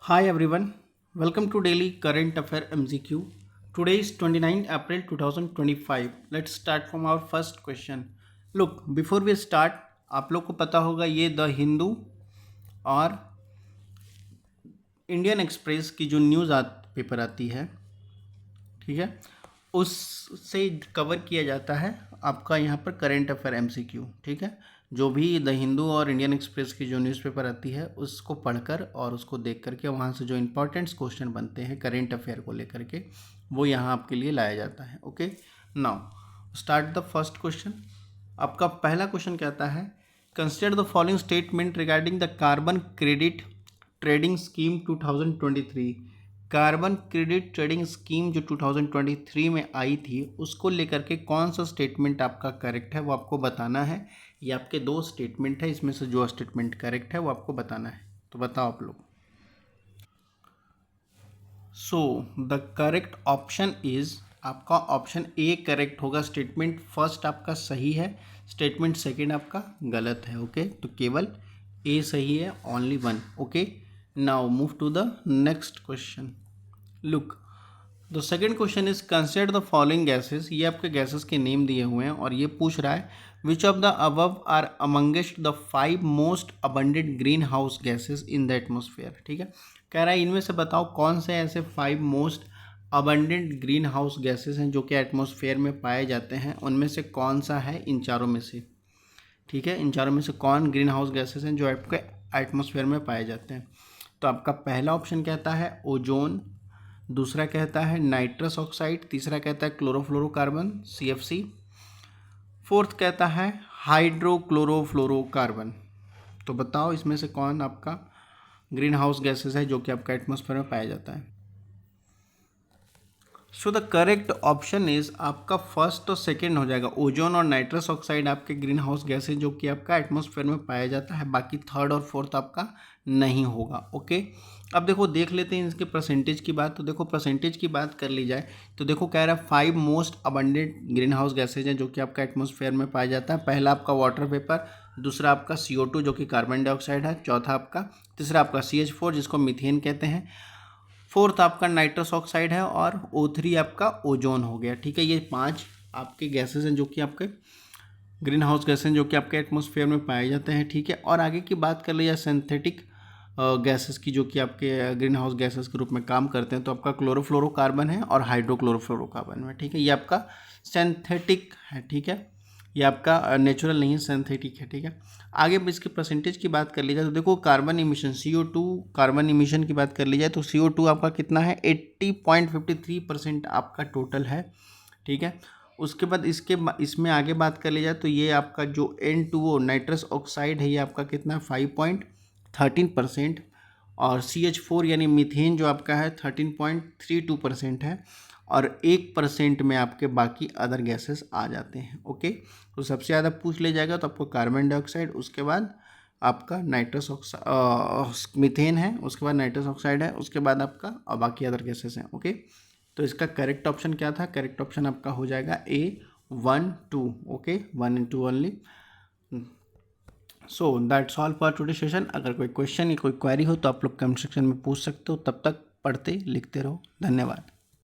Hi everyone, welcome to Daily Current Affair MCQ. Today is 29 April 2025. Let's start from our first question. Look, before we start, आप लोग को पता होगा ये the Hindu और Indian express की जो पेपर आती है, ठीक है, उससे कवर किया जाता है आपका यहाँ पर करंट अफेयर एमसीक्यू, ठीक है। जो भी द हिंदू और इंडियन एक्सप्रेस की जो न्यूज़पेपर आती है उसको पढ़कर और उसको देख करके वहाँ से जो इंपॉर्टेंट्स क्वेश्चन बनते हैं करंट अफेयर को लेकर के वो यहाँ आपके लिए लाया जाता है। Okay, now start the first question. आपका पहला क्वेश्चन कहता है, consider the following statement regarding the carbon credit trading scheme 2023। Carbon credit trading scheme जो 2023 में आई थी उसको लेकर के कौन सा स्टेटमेंट आपका करेक्ट है वो आपको बताना है। ये आपके दो स्टेटमेंट है, इसमें से जो स्टेटमेंट करेक्ट है वो आपको बताना है। तो बताओ आप लोग। So the correct option is आपका ऑप्शन ए करेक्ट होगा। स्टेटमेंट फर्स्ट आपका सही है, स्टेटमेंट सेकंड आपका गलत है। ओके, तो केवल ए सही है, only one. Okay, now move to the next question. Look, the second question is consider the following gases. ये आपके गैसेस के नेम दिए हुए हैं और ये पूछ रहा है which of the above are amongst the 5 most abundant greenhouse gases in the atmosphere. ठीक है, कह रहा है इनमें से बताओ कौन से ऐसे 5 most abundant greenhouse gases हैं जो कि एटमोसफेयर में पाए जाते हैं, उनमें से कौन सा है इन चारों में से। ठीक है, इन चारों में से कौन ग्रीन हाउस गैसेस हैं जो आपके एटमोसफेयर में पाए जाते हैं। तो आपका पहला ऑप्शन कहता है ओजोन, दूसरा कहता है नाइट्रस ऑक्साइड, तीसरा कहता है क्लोरोफ्लोरोकार्बन CFC, फोर्थ कहता है हाइड्रोक्लोरोफ्लोरोकार्बन। तो बताओ इसमें से कौन आपका ग्रीन हाउस गैसेस है जो कि आपका एटमॉस्फेयर में पाया जाता है। So the correct option is आपका फर्स्ट और सेकंड हो जाएगा। ओजोन और नाइट्रस ऑक्साइड आपके ग्रीन हाउस गैस है जो कि आपका एटमॉस्फेयर में पाया जाता है, बाकी थर्ड और फोर्थ आपका नहीं होगा। ओके, अब देखो देख लेते हैं इसके परसेंटेज की बात। तो देखो परसेंटेज की बात कर ली जाए तो देखो कह रहा है 5 most abundant green house gases हैं जो कि आपका एटमॉस्फेयर में पाया जाता है। पहला आपका वाटर वेपर, दूसरा आपका CO2 जो कि कार्बन डाइऑक्साइड है, चौथा आपका, तीसरा आपका CH4 जिसको मीथेन कहते हैं, फोर्थ आपका नाइट्रस ऑक्साइड है और O3 आपका ओजोन हो गया। ठीक है, ये 5 आपके गैसेस हैं जो कि आपके ग्रीन हाउस गैसेस हैं जो कि आपके एटमॉस्फेयर में पाए जाते हैं। ठीक है, और आगे की बात कर लिया सिंथेटिक गैसेस की जो कि आपके ग्रीन हाउस गैसेस के रूप में काम करते हैं, तो आपका क्लोरोफ्लोरोकार्बन है और हाइड्रोक्लोरोफ्लोरोकार्बन है। ठीक है, ये आपका सिंथेटिक है। ठीक है, ये आपका नेचुरल नहीं है, सिंथेटिक है। ठीक है, आगे इसकी परसेंटेज की बात कर ली जाए तो देखो carbon emission CO2 carbon emission की बात कर ली जाए तो CO2 आपका कितना है 80.53% आपका टोटल है। ठीक है, उसके बाद इसमें आगे बात कर ली जाए तो ये आपका जो N2O नाइट्रस ऑक्साइड है ये आपका कितना 5.13% और CH4 यानी मीथेन जो आपका है 13.32% है और 1% में आपके बाकी अदर गैसेस आ जाते हैं। ओके, तो सबसे ज़्यादा पूछ ले जाएगा तो आपको कार्बन डाइऑक्साइड, उसके बाद आपका नाइट्रस ऑक्साइड मीथेन है, उसके बाद नाइट्रस ऑक्साइड है, उसके बाद आपका और बाकी अदर गैसेस हैं। ओके, तो इसका करेक्ट ऑप्शन क्या था? करेक्ट ऑप्शन आपका हो जाएगा A1 2। Okay, 1 and 2 only. So that's all for today session. अगर कोई क्वेश्चन या कोई क्वेरी हो तो आप लोग कमेंट सेक्शन में पूछ सकते हो। तब तक पढ़ते लिखते रहो। धन्यवाद।